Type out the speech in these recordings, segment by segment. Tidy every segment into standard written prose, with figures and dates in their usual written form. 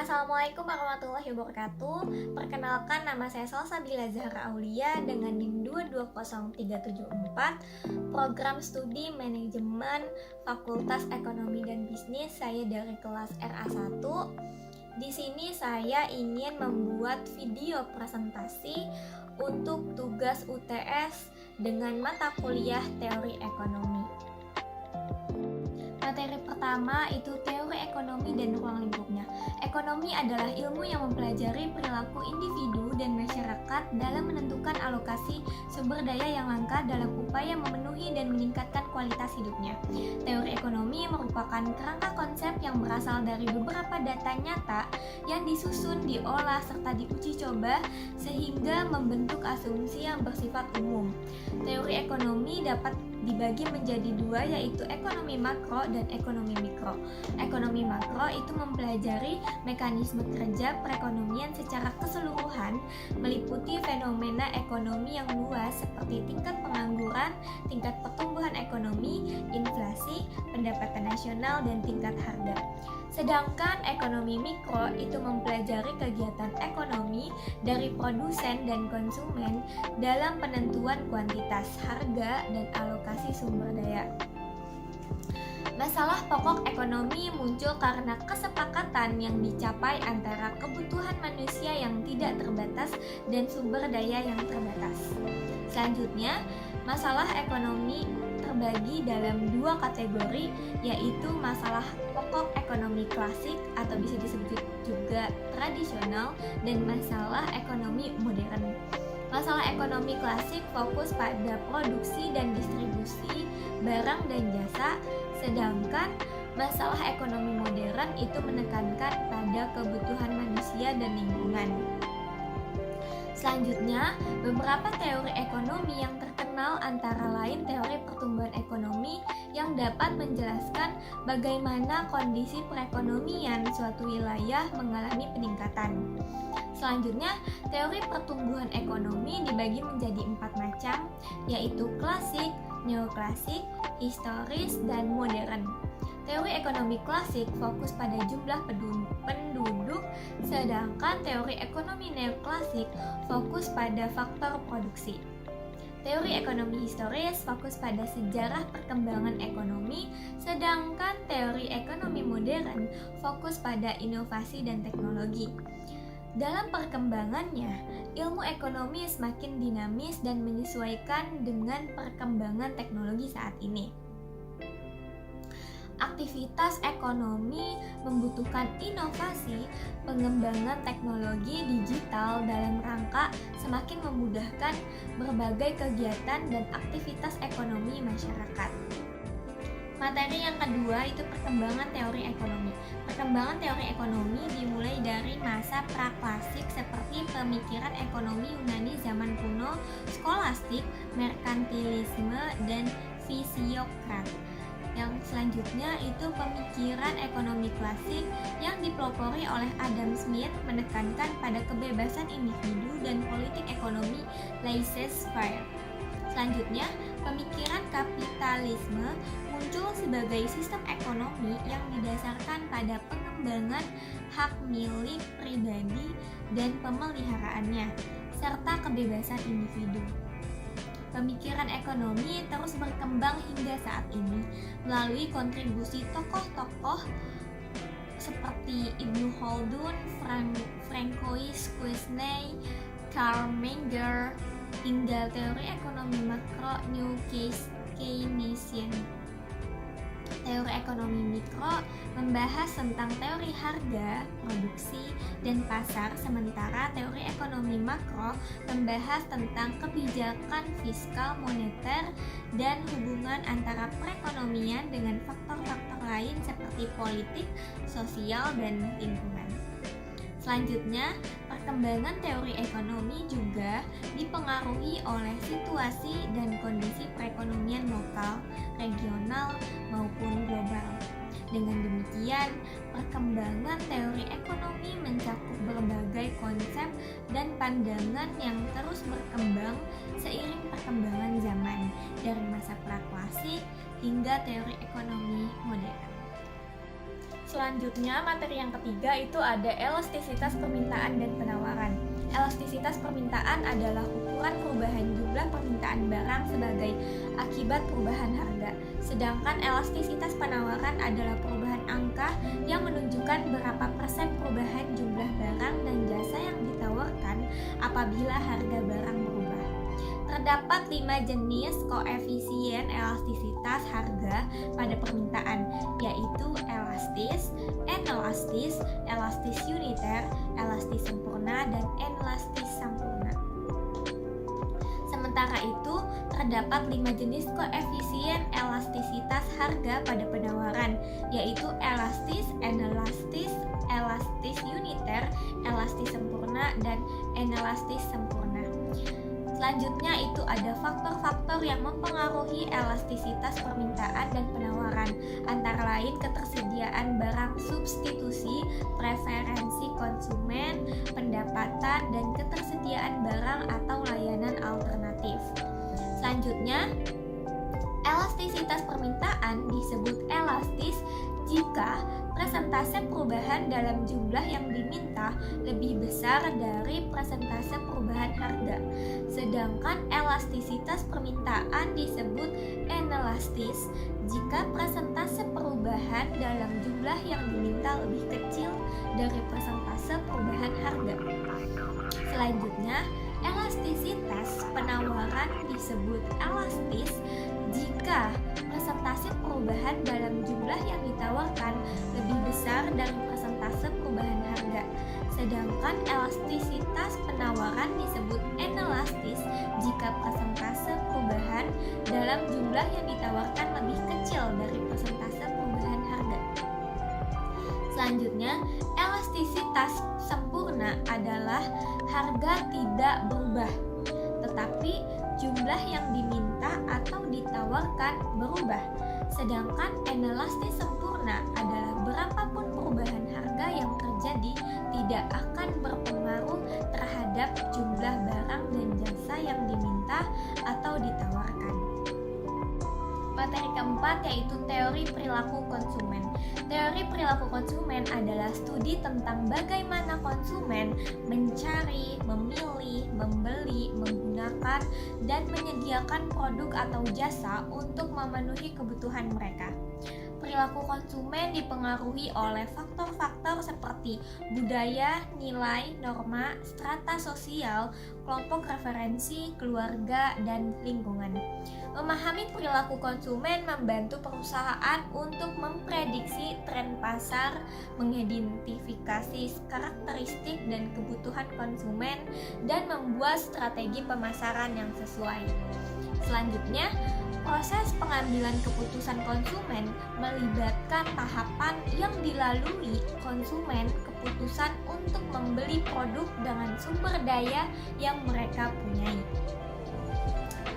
Assalamualaikum warahmatullahi wabarakatuh. Perkenalkan, nama saya Salsabila Zahra Aulia dengan NIM 220374, Program Studi Manajemen Fakultas Ekonomi dan Bisnis. Saya dari kelas RA1. Di sini saya ingin membuat video presentasi untuk tugas UTS dengan mata kuliah teori ekonomi. Materi pertama itu teori ekonomi dan ruang lingkupnya. Ekonomi adalah ilmu yang mempelajari perilaku individu dan masyarakat dalam menentukan alokasi sumber daya yang langka dalam upaya memenuhi dan meningkatkan kualitas hidupnya. Teori ekonomi merupakan kerangka konsep yang berasal dari beberapa data nyata yang disusun, diolah, serta diuji coba sehingga membentuk asumsi yang bersifat umum. Teori ekonomi dapat dibagi menjadi dua, yaitu ekonomi makro dan ekonomi mikro. Ekonomi makro itu mempelajari mekanisme kerja perekonomian secara keseluruhan, meliputi fenomena ekonomi yang luas seperti tingkat pengangguran, tingkat pertumbuhan ekonomi, inflasi, pendapatan nasional, dan tingkat harga. Sedangkan ekonomi mikro itu mempelajari kegiatan ekonomi dari produsen dan konsumen dalam penentuan kuantitas, harga, dan alokasi sumber daya. Masalah pokok ekonomi muncul karena kesepakatan yang dicapai antara kebutuhan manusia yang tidak terbatas dan sumber daya yang terbatas. Selanjutnya, masalah ekonomi terbagi dalam dua kategori, yaitu masalah pokok ekonomi klasik atau bisa disebut juga tradisional dan masalah ekonomi modern. Masalah ekonomi klasik fokus pada produksi dan distribusi barang dan jasa, sedangkan masalah ekonomi modern itu menekankan pada kebutuhan manusia dan lingkungan. Selanjutnya, beberapa teori ekonomi yang terkenal antara lain teori pertumbuhan ekonomi yang dapat menjelaskan bagaimana kondisi perekonomian suatu wilayah mengalami peningkatan. Selanjutnya, teori pertumbuhan ekonomi dibagi menjadi 4 macam, yaitu klasik, neoklasik, historis, dan modern. Teori ekonomi klasik fokus pada jumlah penduduk, sedangkan teori ekonomi neoklasik fokus pada faktor produksi. Teori ekonomi historis fokus pada sejarah perkembangan ekonomi, sedangkan teori ekonomi modern fokus pada inovasi dan teknologi. Dalam perkembangannya, ilmu ekonomi semakin dinamis dan menyesuaikan dengan perkembangan teknologi saat ini. Aktivitas ekonomi membutuhkan inovasi, pengembangan teknologi digital dalam rangka semakin memudahkan berbagai kegiatan dan aktivitas ekonomi masyarakat. Materi yang kedua itu perkembangan teori ekonomi. Perkembangan teori ekonomi dimulai dari masa praklasik seperti pemikiran ekonomi Yunani zaman kuno, skolastik, merkantilisme, dan fisiokrat. Yang selanjutnya itu pemikiran ekonomi klasik yang dipelopori oleh Adam Smith menekankan pada kebebasan individu dan politik ekonomi laissez-faire. Selanjutnya, pemikiran kapitalisme muncul sebagai sistem ekonomi yang didasarkan pada pengembangan hak milik pribadi dan pemeliharaannya, serta kebebasan individu. Pemikiran ekonomi terus berkembang hingga saat ini melalui kontribusi tokoh-tokoh seperti Ibnu Khaldun, Francois Quesnay, Karl Menger, hingga teori ekonomi makro New Keynesian. Teori ekonomi mikro membahas tentang teori harga, produksi, dan pasar, sementara teori ekonomi makro membahas tentang kebijakan fiskal moneter dan hubungan antara perekonomian dengan faktor-faktor lain seperti politik, sosial, dan lingkungan. Selanjutnya, perkembangan teori ekonomi juga dipengaruhi oleh situasi dan kondisi perekonomian lokal, regional, maupun global. Dengan demikian, perkembangan teori ekonomi mencakup berbagai konsep dan pandangan yang terus berkembang seiring perkembangan zaman, dari masa praklasik hingga teori ekonomi modern. Selanjutnya, materi yang ketiga itu ada elastisitas permintaan dan penawaran. Elastisitas permintaan adalah ukuran perubahan jumlah permintaan barang sebagai akibat perubahan harga. Sedangkan elastisitas penawaran adalah perubahan angka yang menunjukkan berapa persen perubahan jumlah barang dan jasa yang ditawarkan apabila harga barang berubah. Terdapat 5 jenis koefisien elastisitas harga pada permintaan, yaitu elastis, inelastis, elastis uniter, elastis sempurna, dan inelastis sempurna. Sementara itu, terdapat 5 jenis koefisien elastisitas harga pada penawaran, yaitu elastis, inelastis, elastis uniter, elastis sempurna, dan inelastis sempurna. Selanjutnya itu ada faktor-faktor yang mempengaruhi elastisitas permintaan dan penawaran, antara lain ketersediaan barang substitusi, preferensi konsumen, pendapatan, dan ketersediaan barang atau layanan alternatif. Selanjutnya, elastisitas permintaan disebut elastis jika persentase perubahan dalam jumlah yang diminta lebih besar dari persentase perubahan harga. Sedangkan elastisitas permintaan disebut inelastis jika persentase perubahan dalam jumlah yang diminta lebih kecil dari persentase perubahan harga. Selanjutnya, elastisitas penawaran disebut elastis jika persentase perubahan dalam jumlah yang ditawarkan lebih besar dari persentase perubahan harga. Sedangkan elastisitas penawaran disebut inelastis jika persentase perubahan dalam jumlah yang ditawarkan lebih kecil dari persentase perubahan harga. Selanjutnya, elastisitas sempurna adalah harga tidak berubah, tetapi jumlah yang diminta atau ditawarkan berubah. Sedangkan inelastis sempurna adalah berapapun perubahan harga yang terjadi tidak akan berpengaruh terhadap jumlah barang dan jasa yang diminta atau ditawarkan. Materi keempat yaitu teori perilaku konsumen. Teori perilaku konsumen adalah studi tentang bagaimana konsumen mencari, memilih, membeli, menggunakan, dan menyediakan produk atau jasa untuk memenuhi kebutuhan mereka. Perilaku konsumen dipengaruhi oleh faktor-faktor seperti budaya, nilai, norma, strata sosial, kelompok referensi, keluarga, dan lingkungan. Memahami perilaku konsumen membantu perusahaan untuk memprediksi tren pasar, mengidentifikasi karakteristik dan kebutuhan konsumen, dan membuat strategi pemasaran yang sesuai. Selanjutnya, proses pengambilan keputusan konsumen melibatkan tahapan yang dilalui konsumen keputusan untuk membeli produk dengan sumber daya yang mereka punyai.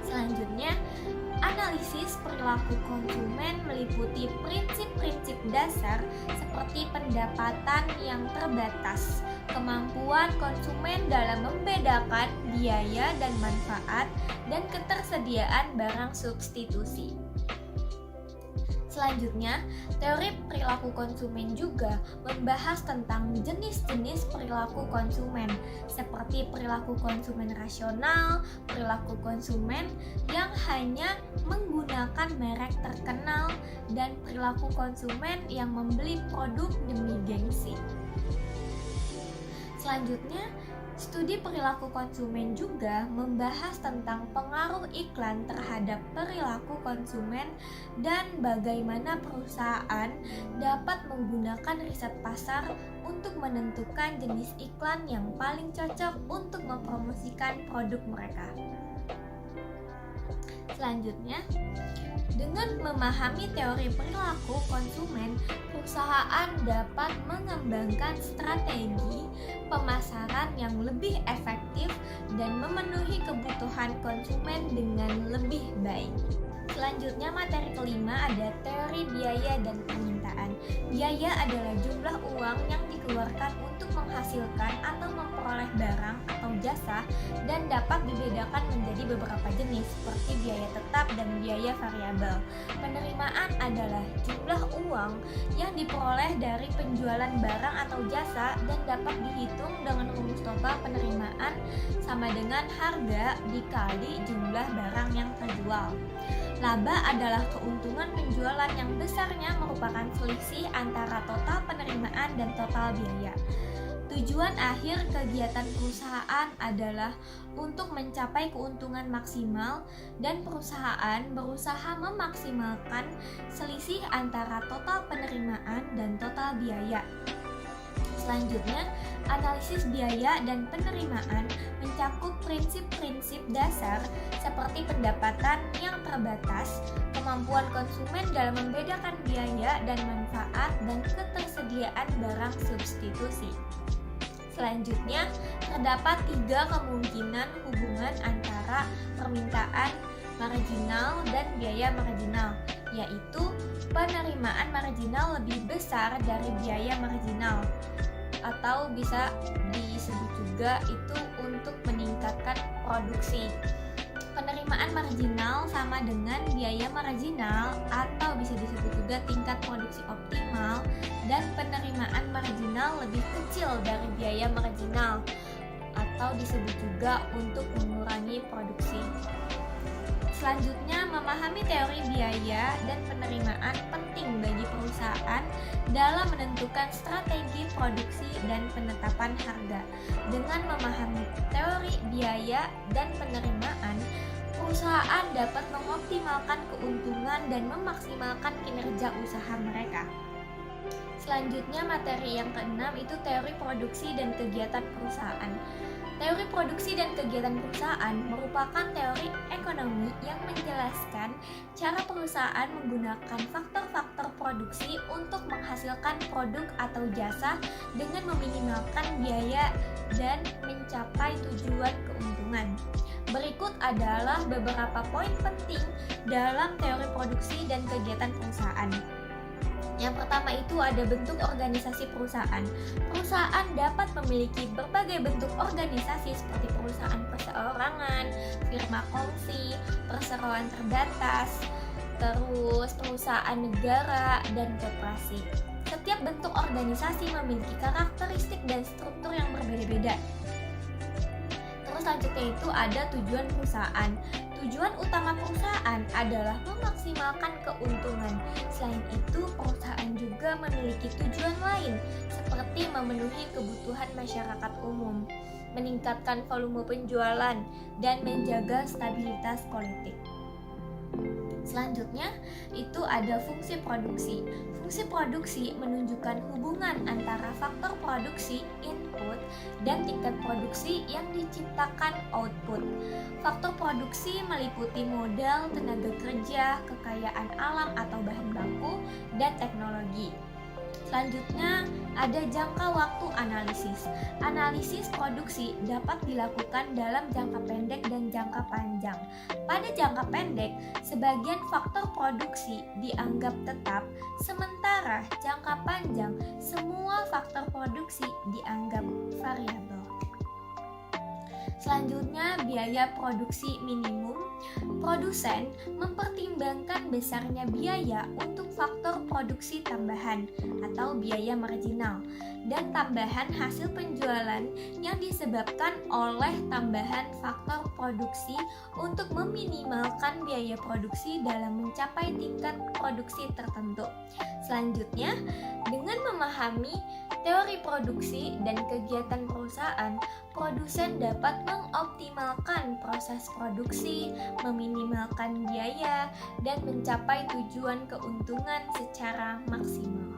Selanjutnya, analisis perilaku konsumen meliputi prinsip-prinsip dasar seperti pendapatan yang terbatas, kemampuan konsumen dalam membedakan biaya dan manfaat, dan ketersediaan barang substitusi. Selanjutnya, teori perilaku konsumen juga membahas tentang jenis-jenis perilaku konsumen, seperti perilaku konsumen rasional, perilaku konsumen yang hanya menggunakan merek terkenal, dan perilaku konsumen yang membeli produk demi gengsi. Selanjutnya, studi perilaku konsumen juga membahas tentang pengaruh iklan terhadap perilaku konsumen dan bagaimana perusahaan dapat menggunakan riset pasar untuk menentukan jenis iklan yang paling cocok untuk mempromosikan produk mereka. Selanjutnya, dengan memahami teori perilaku konsumen, perusahaan dapat mengembangkan strategi pemasaran yang lebih efektif dan memenuhi kebutuhan konsumen dengan lebih baik. Selanjutnya, materi kelima ada teori biaya dan permintaan. Biaya adalah jumlah uang yang dikeluarkan untuk menghasilkan atau memperoleh barang atau jasa dan dapat dibedakan menjadi beberapa jenis seperti biaya tetap dan biaya variabel. Penerimaan adalah jumlah uang yang diperoleh dari penjualan barang atau jasa dan dapat dihitung dengan rumus total penerimaan sama dengan harga dikali jumlah barang yang terjual. Laba adalah keuntungan penjualan yang besarnya merupakan selisih antara total penerimaan dan total biaya. Tujuan akhir kegiatan perusahaan adalah untuk mencapai keuntungan maksimal dan perusahaan berusaha memaksimalkan selisih antara total penerimaan dan total biaya. Selanjutnya, analisis biaya dan penerimaan mencakup prinsip-prinsip dasar seperti pendapatan yang terbatas, kemampuan konsumen dalam membedakan biaya dan manfaat, dan ketersediaan barang substitusi. Selanjutnya, terdapat 3 kemungkinan hubungan antara permintaan marginal dan biaya marginal, yaitu penerimaan marginal lebih besar dari biaya marginal, atau bisa disebut juga itu untuk meningkatkan produksi. Penerimaan marginal sama dengan biaya marginal, atau bisa disebut juga tingkat produksi optimal, dan penerimaan marginal lebih kecil dari biaya marginal, atau disebut juga untuk mengurangi produksi. Selanjutnya, memahami teori biaya dan penerimaan penting bagi perusahaan dalam menentukan strategi produksi dan penetapan harga. Dengan memahami teori biaya dan penerimaan, perusahaan dapat mengoptimalkan keuntungan dan memaksimalkan kinerja usaha mereka. Selanjutnya, materi yang keenam itu teori produksi dan kegiatan perusahaan. Teori produksi dan kegiatan perusahaan merupakan teori ekonomi yang menjelaskan cara perusahaan menggunakan faktor-faktor produksi untuk menghasilkan produk atau jasa dengan meminimalkan biaya dan mencapai tujuan keuntungan. Berikut adalah beberapa poin penting dalam teori produksi dan kegiatan perusahaan. Yang pertama itu ada bentuk organisasi perusahaan. Perusahaan dapat memiliki berbagai bentuk organisasi seperti perusahaan perseorangan, firma kongsi, perseroan terbatas, terus perusahaan negara, dan koperasi. Setiap bentuk organisasi memiliki karakteristik dan struktur yang berbeda-beda. Terus selanjutnya itu ada tujuan perusahaan. Tujuan utama perusahaan adalah memaksimalkan keuntungan. Selain itu, perusahaan juga memiliki tujuan lain seperti memenuhi kebutuhan masyarakat umum, meningkatkan volume penjualan, dan menjaga stabilitas politik. Selanjutnya, itu ada fungsi produksi. Fungsi produksi menunjukkan hubungan antara faktor produksi input dan tingkat produksi yang diciptakan output. Faktor produksi meliputi modal, tenaga kerja, kekayaan alam atau bahan baku, dan teknologi. Selanjutnya, ada jangka waktu analisis. Analisis produksi dapat dilakukan dalam jangka pendek dan jangka panjang. Pada jangka pendek, sebagian faktor produksi dianggap tetap, sementara jangka panjang, semua faktor produksi dianggap variabel. Selanjutnya, biaya produksi minimum. Produsen mempertimbangkan besarnya biaya untuk faktor produksi tambahan atau biaya marginal dan tambahan hasil penjualan yang disebabkan oleh tambahan faktor produksi untuk meminimalkan biaya produksi dalam mencapai tingkat produksi tertentu. Selanjutnya, dengan memahami teori produksi dan kegiatan perusahaan, produsen dapat mengoptimalkan proses produksi, meminimalkan biaya, dan mencapai tujuan keuntungan secara maksimal.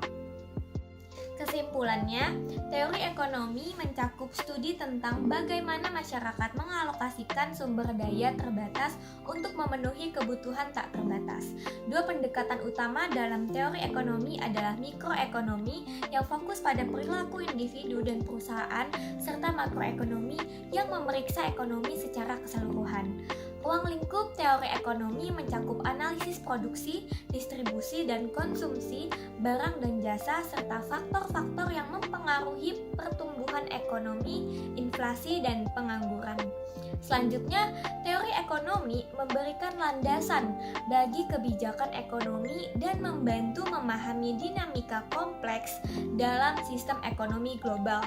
Kesimpulannya, teori ekonomi mencakup studi tentang bagaimana masyarakat mengalokasikan sumber daya terbatas untuk memenuhi kebutuhan tak terbatas. Dua pendekatan utama dalam teori ekonomi adalah mikroekonomi yang fokus pada perilaku individu dan perusahaan, serta makroekonomi yang memeriksa ekonomi secara keseluruhan. Ruang lingkup teori ekonomi mencakup analisis produksi, distribusi, dan konsumsi barang dan jasa serta faktor-faktor yang mempengaruhi pertumbuhan ekonomi, inflasi, dan pengangguran. Selanjutnya, teori ekonomi memberikan landasan bagi kebijakan ekonomi dan membantu memahami dinamika kompleks dalam sistem ekonomi global.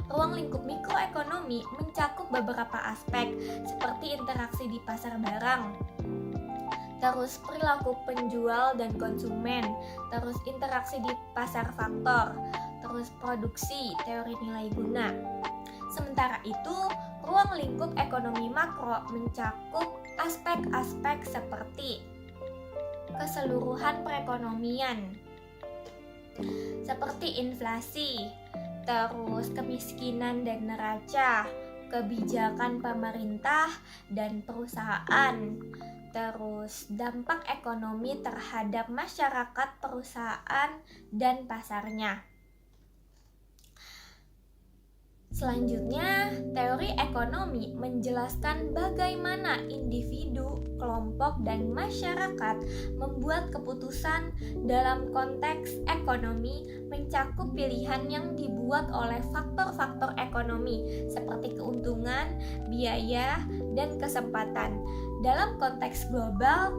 Ruang lingkup mikroekonomi mencakup beberapa aspek seperti interaksi di pasar barang, terus perilaku penjual dan konsumen, terus interaksi di pasar faktor, terus produksi, teori nilai guna. Sementara itu, ruang lingkup ekonomi makro mencakup aspek-aspek seperti keseluruhan perekonomian, seperti inflasi, terus kemiskinan dan neraca, kebijakan pemerintah dan perusahaan, terus dampak ekonomi terhadap masyarakat, perusahaan, dan pasarnya. Selanjutnya, teori ekonomi menjelaskan bagaimana individu, kelompok, dan masyarakat membuat keputusan dalam konteks ekonomi, mencakup pilihan yang dibuat oleh faktor-faktor ekonomi seperti keuntungan, biaya, dan kesempatan. Dalam konteks global,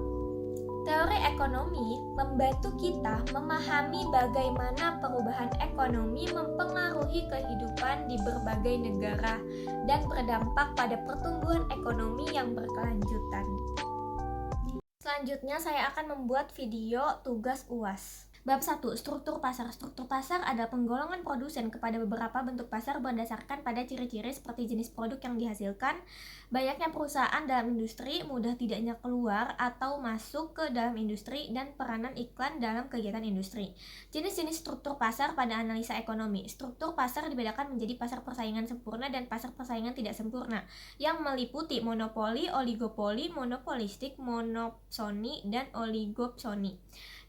teori ekonomi membantu kita memahami bagaimana perubahan ekonomi mempengaruhi kehidupan di berbagai negara dan berdampak pada pertumbuhan ekonomi yang berkelanjutan. Selanjutnya saya akan membuat video tugas UAS. Bab 1. Struktur pasar. Struktur pasar adalah penggolongan produsen kepada beberapa bentuk pasar berdasarkan pada ciri-ciri seperti jenis produk yang dihasilkan, banyaknya perusahaan dalam industri, mudah tidaknya keluar atau masuk ke dalam industri, dan peranan iklan dalam kegiatan industri. Jenis-jenis struktur pasar pada analisa ekonomi. Struktur pasar dibedakan menjadi pasar persaingan sempurna dan pasar persaingan tidak sempurna, yang meliputi monopoli, oligopoli, monopolistik, monopsoni, dan oligopsoni.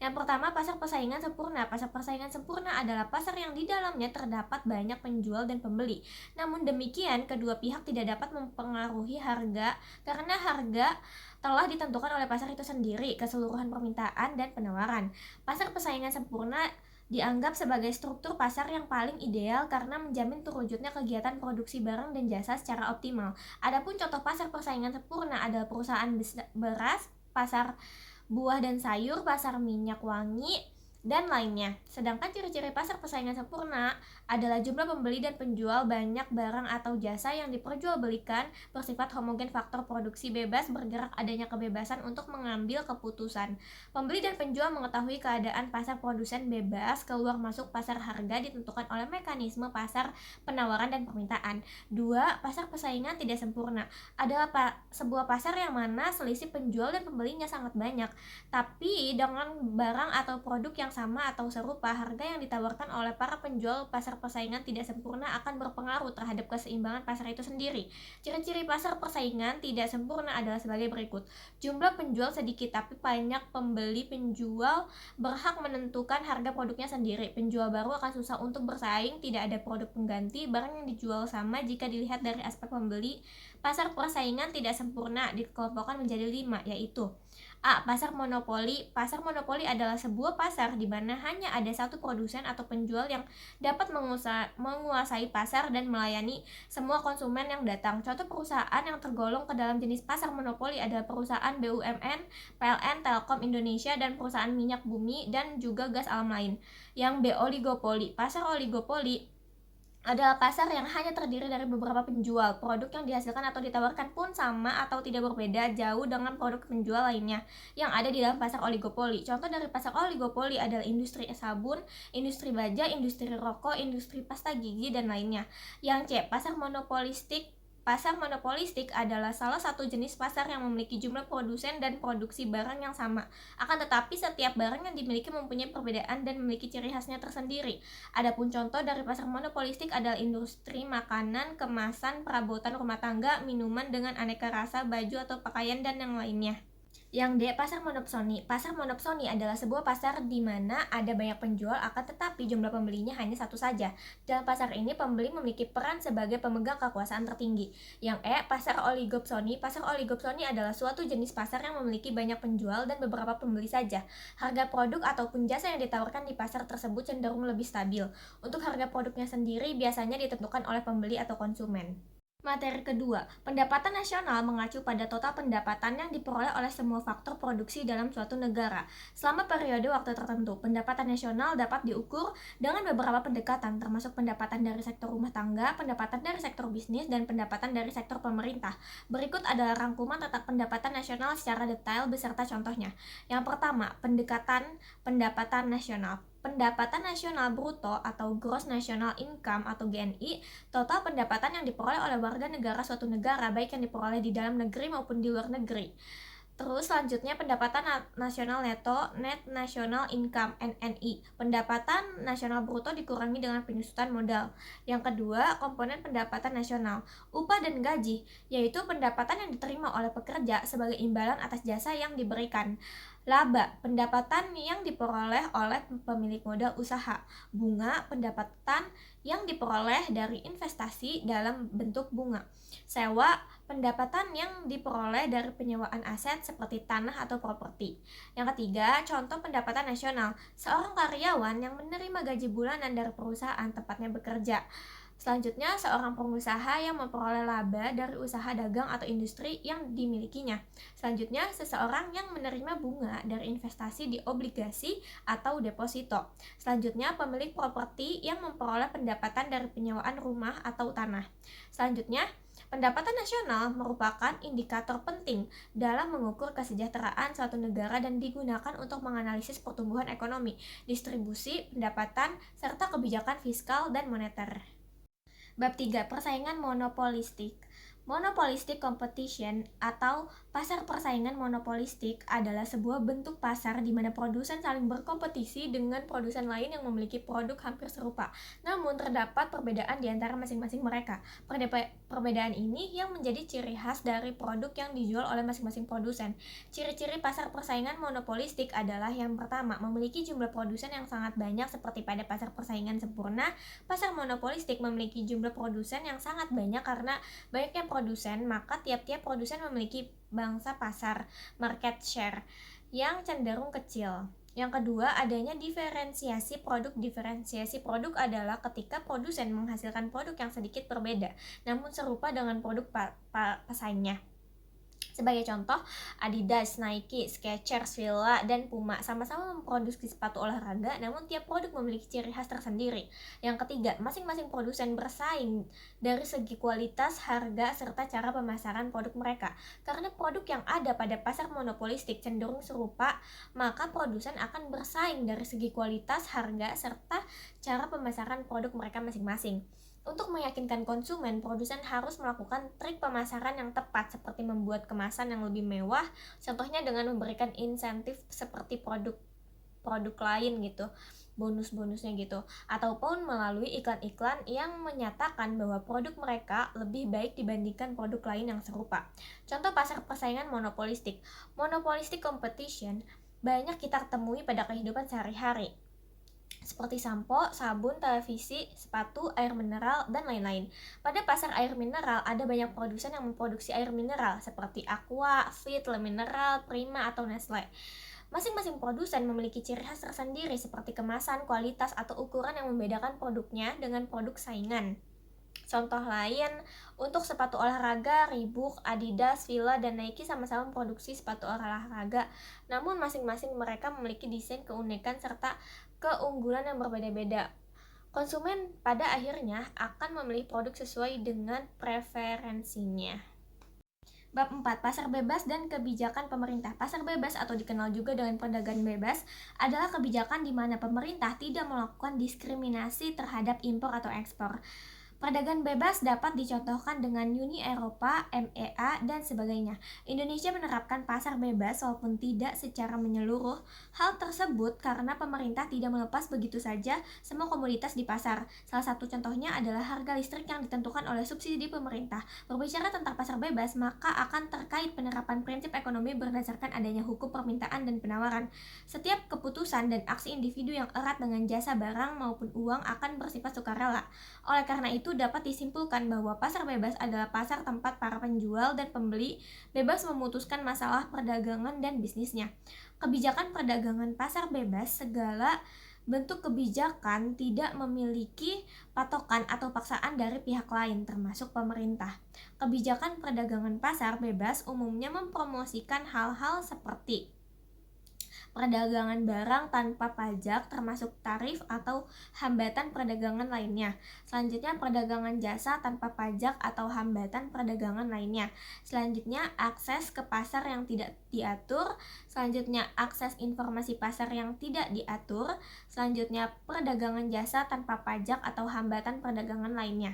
Yang pertama, pasar persaingan sempurna. Pasar persaingan sempurna adalah pasar yang di dalamnya terdapat banyak penjual dan pembeli. Namun demikian, kedua pihak tidak dapat mempengaruhi harga karena harga telah ditentukan oleh pasar itu sendiri, keseluruhan permintaan dan penawaran. Pasar persaingan sempurna dianggap sebagai struktur pasar yang paling ideal karena menjamin terwujudnya kegiatan produksi barang dan jasa secara optimal. Adapun contoh pasar persaingan sempurna adalah perusahaan beras, pasar buah dan sayur, pasar minyak wangi, dan lainnya. Sedangkan ciri-ciri pasar persaingan sempurna adalah jumlah pembeli dan penjual, banyak barang atau jasa yang diperjualbelikan, bersifat homogen, faktor produksi bebas, bergerak, adanya kebebasan untuk mengambil keputusan. Pembeli dan penjual mengetahui keadaan pasar, produsen bebas, keluar masuk pasar, harga ditentukan oleh mekanisme pasar, penawaran dan permintaan. 2. Pasar persaingan tidak sempurna adalah sebuah pasar yang mana selisih penjual dan pembelinya sangat banyak, tapi dengan barang atau produk yang sama atau serupa, harga yang ditawarkan oleh para penjual. Pasar persaingan tidak sempurna akan berpengaruh terhadap keseimbangan pasar itu sendiri. Ciri-ciri pasar persaingan tidak sempurna adalah sebagai berikut. Jumlah penjual sedikit tapi banyak pembeli. Penjual berhak menentukan harga produknya sendiri. Penjual baru akan susah untuk bersaing, tidak ada produk pengganti, barang yang dijual sama jika dilihat dari aspek pembeli. Pasar persaingan tidak sempurna dikelompokkan menjadi 5, yaitu A. Pasar monopoli. Pasar monopoli adalah sebuah pasar di mana hanya ada satu produsen atau penjual yang dapat menguasai pasar dan melayani semua konsumen yang datang. Contoh perusahaan yang tergolong ke dalam jenis pasar monopoli adalah perusahaan BUMN, PLN, Telkom Indonesia, dan perusahaan minyak bumi dan juga gas alam lain. Yang B. Oligopoli. Pasar oligopoli adalah pasar yang hanya terdiri dari beberapa penjual. Produk yang dihasilkan atau ditawarkan pun sama atau tidak berbeda jauh dengan produk penjual lainnya yang ada di dalam pasar oligopoli. Contoh dari pasar oligopoli adalah industri sabun, industri baja, industri rokok, industri pasta gigi, dan lainnya. Yang C. Pasar monopolistik. Pasar monopolistik adalah salah satu jenis pasar yang memiliki jumlah produsen dan produksi barang yang sama. Akan tetapi setiap barang yang dimiliki mempunyai perbedaan dan memiliki ciri khasnya tersendiri. Adapun contoh dari pasar monopolistik adalah industri makanan, kemasan, perabotan rumah tangga, minuman dengan aneka rasa, baju atau pakaian, dan yang lainnya. Yang D, pasar monopsoni. Pasar monopsoni adalah sebuah pasar di mana ada banyak penjual akan tetapi jumlah pembelinya hanya satu saja. Dalam pasar ini pembeli memiliki peran sebagai pemegang kekuasaan tertinggi. Yang E, pasar oligopsoni. Pasar oligopsoni adalah suatu jenis pasar yang memiliki banyak penjual dan beberapa pembeli saja. Harga produk ataupun jasa yang ditawarkan di pasar tersebut cenderung lebih stabil. Untuk harga produknya sendiri biasanya ditentukan oleh pembeli atau konsumen. Materi kedua, pendapatan nasional mengacu pada total pendapatan yang diperoleh oleh semua faktor produksi dalam suatu negara. Selama periode waktu tertentu, pendapatan nasional dapat diukur dengan beberapa pendekatan, termasuk pendapatan dari sektor rumah tangga, pendapatan dari sektor bisnis, dan pendapatan dari sektor pemerintah. Berikut adalah rangkuman tentang pendapatan nasional secara detail beserta contohnya. Yang pertama, pendapatan nasional. Pendapatan nasional bruto atau gross national income atau GNI, total pendapatan yang diperoleh oleh warga negara suatu negara baik yang diperoleh di dalam negeri maupun di luar negeri. Terus selanjutnya pendapatan nasional neto, net national income (NNI). Pendapatan nasional bruto dikurangi dengan penyusutan modal. Yang kedua, komponen pendapatan nasional, upah dan gaji, yaitu pendapatan yang diterima oleh pekerja sebagai imbalan atas jasa yang diberikan. Laba, pendapatan yang diperoleh oleh pemilik modal usaha. Bunga, pendapatan yang diperoleh dari investasi dalam bentuk bunga. Sewa, pendapatan yang diperoleh dari penyewaan aset seperti tanah atau properti. Yang ketiga, contoh pendapatan nasional. Seorang karyawan yang menerima gaji bulanan dari perusahaan tempatnya bekerja. Selanjutnya, seorang pengusaha yang memperoleh laba dari usaha dagang atau industri yang dimilikinya. Selanjutnya, seseorang yang menerima bunga dari investasi di obligasi atau deposito. Selanjutnya, pemilik properti yang memperoleh pendapatan dari penyewaan rumah atau tanah. Selanjutnya, pendapatan nasional merupakan indikator penting dalam mengukur kesejahteraan suatu negara dan digunakan untuk menganalisis pertumbuhan ekonomi, distribusi pendapatan, serta kebijakan fiskal dan moneter. Bab 3. Persaingan monopolistik. Monopolistic competition atau pasar persaingan monopolistik adalah sebuah bentuk pasar di mana produsen saling berkompetisi dengan produsen lain yang memiliki produk hampir serupa. Namun terdapat perbedaan di antara masing-masing mereka. Perbedaan ini yang menjadi ciri khas dari produk yang dijual oleh masing-masing produsen. Ciri-ciri pasar persaingan monopolistik adalah yang pertama, memiliki jumlah produsen yang sangat banyak seperti pada pasar persaingan sempurna. Pasar monopolistik memiliki jumlah produsen yang sangat banyak karena banyaknya produsen, maka tiap-tiap produsen memiliki bangsa pasar, market share, yang cenderung kecil. Yang kedua, adanya diferensiasi produk. Diferensiasi produk adalah ketika produsen menghasilkan produk yang sedikit berbeda, namun serupa dengan produk pesaingnya. Sebagai contoh, Adidas, Nike, Skechers, Fila, dan Puma sama-sama memproduksi sepatu olahraga, namun tiap produk memiliki ciri khas tersendiri. Yang ketiga, masing-masing produsen bersaing dari segi kualitas, harga, serta cara pemasaran produk mereka. Karena produk yang ada pada pasar monopolistik cenderung serupa, maka produsen akan bersaing dari segi kualitas, harga, serta cara pemasaran produk mereka masing-masing. Untuk meyakinkan konsumen, produsen harus melakukan trik pemasaran yang tepat seperti membuat kemasan yang lebih mewah, contohnya dengan memberikan insentif seperti produk lain gitu, bonus-bonusnya gitu, ataupun melalui iklan-iklan yang menyatakan bahwa produk mereka lebih baik dibandingkan produk lain yang serupa. Contoh pasar persaingan monopolistik. Monopolistic competition banyak kita temui pada kehidupan sehari-hari, seperti sampo, sabun, televisi, sepatu, air mineral, dan lain-lain. Pada pasar air mineral, ada banyak produsen yang memproduksi air mineral seperti Aqua, Fit, Le Mineral, Prima, atau Nestle. Masing-masing produsen memiliki ciri khas tersendiri seperti kemasan, kualitas, atau ukuran yang membedakan produknya dengan produk saingan. Contoh lain, untuk sepatu olahraga, Reebok, Adidas, Fila, dan Nike sama-sama memproduksi sepatu olahraga. Namun masing-masing mereka memiliki desain keunikan serta keunggulan yang berbeda-beda. Konsumen pada akhirnya akan memilih produk sesuai dengan preferensinya. Bab 4. Pasar bebas dan kebijakan pemerintah. Pasar bebas atau dikenal juga dengan perdagangan bebas adalah kebijakan di mana pemerintah tidak melakukan diskriminasi terhadap impor atau ekspor. Perdagangan bebas dapat dicontohkan dengan Uni Eropa, MEA, dan sebagainya. Indonesia menerapkan pasar bebas walaupun tidak secara menyeluruh. Hal tersebut karena pemerintah tidak melepas begitu saja semua komoditas di pasar. Salah satu contohnya adalah harga listrik yang ditentukan oleh subsidi pemerintah. Berbicara tentang pasar bebas, maka akan terkait penerapan prinsip ekonomi berdasarkan adanya hukum permintaan dan penawaran. Setiap keputusan dan aksi individu yang erat dengan jasa barang maupun uang akan bersifat sukarela. Oleh karena itu, dapat disimpulkan bahwa pasar bebas adalah pasar tempat para penjual dan pembeli bebas memutuskan masalah perdagangan dan bisnisnya. Kebijakan perdagangan pasar bebas segala bentuk kebijakan tidak memiliki patokan atau paksaan dari pihak lain, termasuk pemerintah. Kebijakan perdagangan pasar bebas umumnya mempromosikan hal-hal seperti perdagangan barang tanpa pajak termasuk tarif atau hambatan perdagangan lainnya. Selanjutnya perdagangan jasa tanpa pajak atau hambatan perdagangan lainnya. Selanjutnya akses ke pasar yang tidak diatur. Selanjutnya akses informasi pasar yang tidak diatur. Selanjutnya perdagangan jasa tanpa pajak atau hambatan perdagangan lainnya.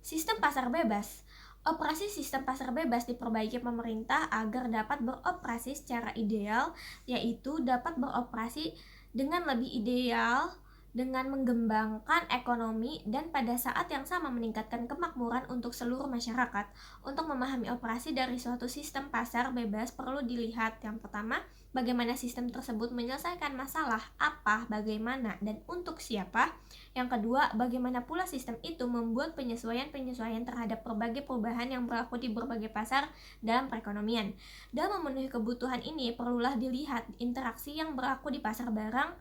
Sistem pasar bebas. Operasi sistem pasar bebas diperbaiki pemerintah agar dapat beroperasi secara ideal, yaitu dapat beroperasi dengan lebih ideal dengan mengembangkan ekonomi dan pada saat yang sama meningkatkan kemakmuran untuk seluruh masyarakat. Untuk memahami operasi dari suatu sistem pasar bebas perlu dilihat yang pertama, bagaimana sistem tersebut menyelesaikan masalah, apa, bagaimana, dan untuk siapa. Yang kedua, bagaimana pula sistem itu membuat penyesuaian-penyesuaian terhadap berbagai perubahan yang berlaku di berbagai pasar dalam perekonomian. Dalam memenuhi kebutuhan ini, perlulah dilihat interaksi yang berlaku di pasar barang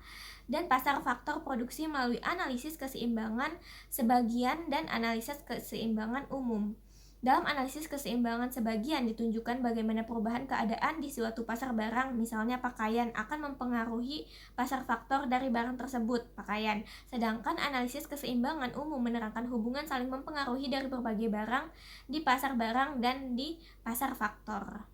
dan pasar faktor produksi melalui analisis keseimbangan sebagian dan analisis keseimbangan umum. Dalam analisis keseimbangan sebagian ditunjukkan bagaimana perubahan keadaan di suatu pasar barang, misalnya pakaian, akan mempengaruhi pasar faktor dari barang tersebut, pakaian. Sedangkan analisis keseimbangan umum menerangkan hubungan saling mempengaruhi dari berbagai barang di pasar barang dan di pasar faktor.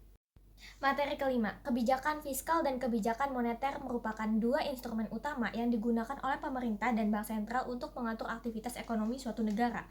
Materi kelima, kebijakan fiskal dan kebijakan moneter merupakan dua instrumen utama yang digunakan oleh pemerintah dan bank sentral untuk mengatur aktivitas ekonomi suatu negara.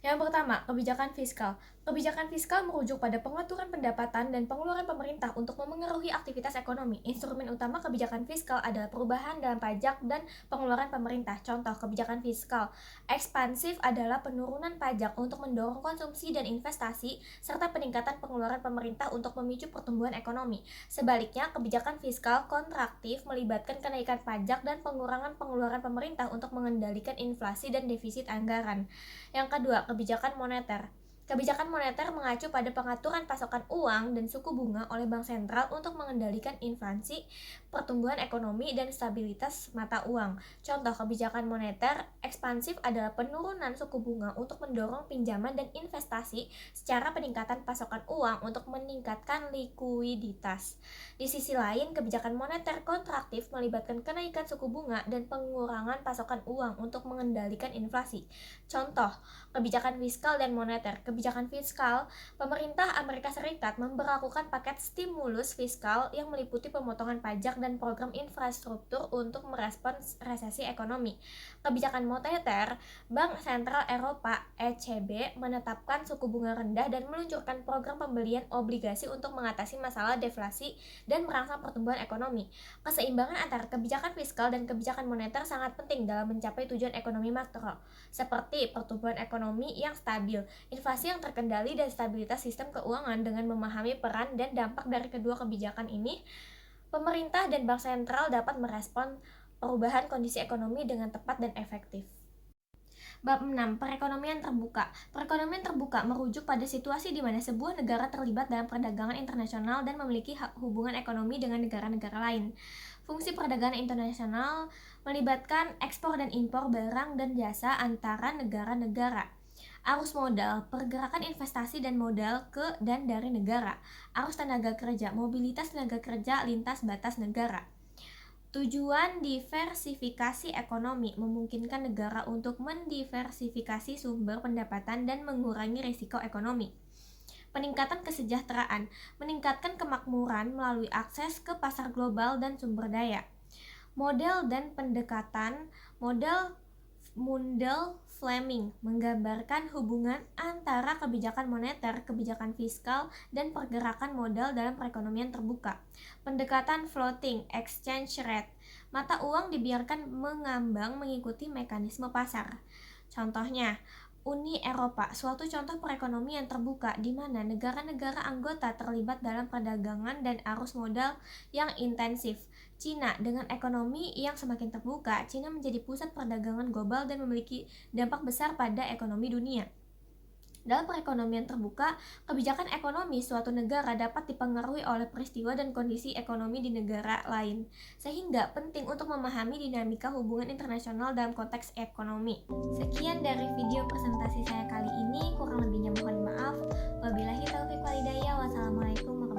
Yang pertama, kebijakan fiskal. Kebijakan fiskal merujuk pada pengaturan pendapatan dan pengeluaran pemerintah untuk memengaruhi aktivitas ekonomi. Instrumen utama kebijakan fiskal adalah perubahan dalam pajak dan pengeluaran pemerintah. Contoh kebijakan fiskal ekspansif adalah penurunan pajak untuk mendorong konsumsi dan investasi, serta peningkatan pengeluaran pemerintah untuk memicu pertumbuhan ekonomi. Sebaliknya, kebijakan fiskal kontraktif melibatkan kenaikan pajak dan pengurangan pengeluaran pemerintah untuk mengendalikan inflasi dan defisit anggaran. Yang kedua, kebijakan moneter. Kebijakan moneter mengacu pada pengaturan pasokan uang dan suku bunga oleh bank sentral untuk mengendalikan inflasi, pertumbuhan ekonomi, dan stabilitas mata uang. Contoh kebijakan moneter ekspansif adalah penurunan suku bunga untuk mendorong pinjaman dan investasi secara peningkatan pasokan uang untuk meningkatkan likuiditas. Di sisi lain, kebijakan moneter kontraktif melibatkan kenaikan suku bunga dan pengurangan pasokan uang untuk mengendalikan inflasi. Contoh kebijakan fiskal dan moneter. Kebijakan fiskal, pemerintah Amerika Serikat memberlakukan paket stimulus fiskal yang meliputi pemotongan pajak dan program infrastruktur untuk merespons resesi ekonomi. Kebijakan moneter, Bank Sentral Eropa (ECB) menetapkan suku bunga rendah dan meluncurkan program pembelian obligasi untuk mengatasi masalah deflasi dan merangsang pertumbuhan ekonomi. Keseimbangan antara kebijakan fiskal dan kebijakan moneter sangat penting dalam mencapai tujuan ekonomi makro, seperti pertumbuhan ekonomi yang stabil, inflasi yang terkendali, dan stabilitas sistem keuangan. Dengan memahami peran dan dampak dari kedua kebijakan ini, pemerintah dan bank sentral dapat merespon perubahan kondisi ekonomi dengan tepat dan efektif. Bab 6. Perekonomian terbuka. Perekonomian terbuka merujuk pada situasi di mana sebuah negara terlibat dalam perdagangan internasional dan memiliki hubungan ekonomi dengan negara-negara lain. Fungsi perdagangan internasional melibatkan ekspor dan impor barang dan jasa antara negara-negara. Arus modal, pergerakan investasi dan modal ke dan dari negara. Arus tenaga kerja, mobilitas tenaga kerja lintas batas negara. Tujuan diversifikasi ekonomi memungkinkan negara untuk mendiversifikasi sumber pendapatan dan mengurangi risiko ekonomi. Peningkatan kesejahteraan, meningkatkan kemakmuran melalui akses ke pasar global dan sumber daya. Model dan pendekatan, model Fleming menggambarkan hubungan antara kebijakan moneter, kebijakan fiskal, dan pergerakan modal dalam perekonomian terbuka. Pendekatan floating exchange rate, mata uang dibiarkan mengambang mengikuti mekanisme pasar. Contohnya, Uni Eropa, suatu contoh perekonomian terbuka di mana negara-negara anggota terlibat dalam perdagangan dan arus modal yang intensif. Cina, dengan ekonomi yang semakin terbuka, Cina menjadi pusat perdagangan global dan memiliki dampak besar pada ekonomi dunia. Dalam perekonomian terbuka, kebijakan ekonomi suatu negara dapat dipengaruhi oleh peristiwa dan kondisi ekonomi di negara lain, sehingga penting untuk memahami dinamika hubungan internasional dalam konteks ekonomi. Sekian dari video presentasi saya kali ini, kurang lebihnya mohon maaf. Wabillahi taufiq walhidayah. Wassalamualaikum